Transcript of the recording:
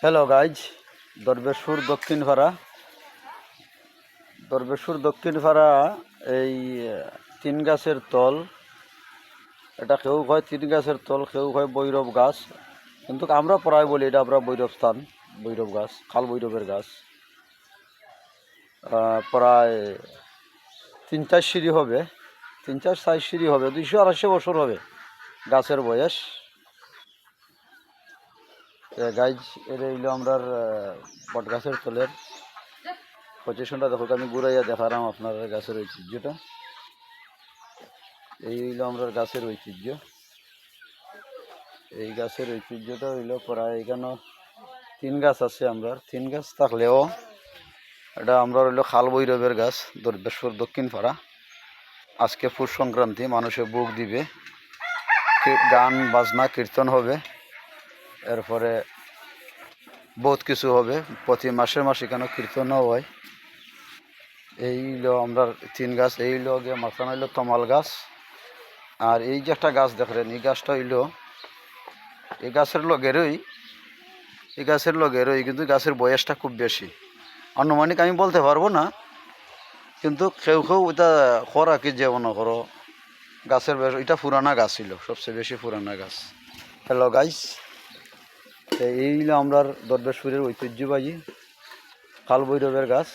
Hello guys, Darbeshpur দক্ষিণ পাড়া এই তিন গাছের তল। এটা কেউ কয় তিন গাছের তল, কেউ কয় বৈরব গাছ, কিন্তু আমরা প্রায় বলি এটা আমরা বৈরব স্থান, বৈরব গাছ, খাল বৈরবের গাছ। প্রায় 3-4 সিঁড়ি হবে, 3-4 সিঁড়ি হবে, 200-250 বছর হবে গাছের বয়স। গাইজ এটা হইলো আমরা বট গাছের তলের পজিশনটা। দেখো, আমি ঘুরাইয়া দেখালাম আপনার গাছের ঐতিহ্যটা। এই হইলো আমরা গাছের ঐতিহ্য। এই গাছের ঐতিহ্যটা হইলো প্রায় এখানে 3 গাছ আছে। আমরা 3 গাছ থাকলেও এটা আমরা হইলো খাল বৈরবের গাছ, দরবেশপুর দক্ষিণ পাড়া। আজকে পৌষ সংক্রান্তি, মানুষে বুক দিবে, গান বাজনা কীর্তন হবে, এরপরে বহুত কিছু হবে। প্রতি মাসে এখানে কীর্তনও হয়। এই হইলো আমরা 3 গাছ। এই হইলো গিয়ে মাথানো হইলো তমাল গাছ। আর এই যে একটা গাছ দেখলেন, এই গাছটা হইলো এই গাছের লগেরই, কিন্তু গাছের বয়সটা খুব বেশি, আনুমানিক আমি বলতে পারবো না, কিন্তু কেউ এটা খরা কি যে মনে করো গাছের বয়স, এটা পুরানা গাছ ছিল, সবচেয়ে বেশি পুরানা গাছ। হ্যালো গাইস, এই হইলো আমরা দরবেশপুরের ঐতিহ্যবাহী খাল বৈরবের গাছ।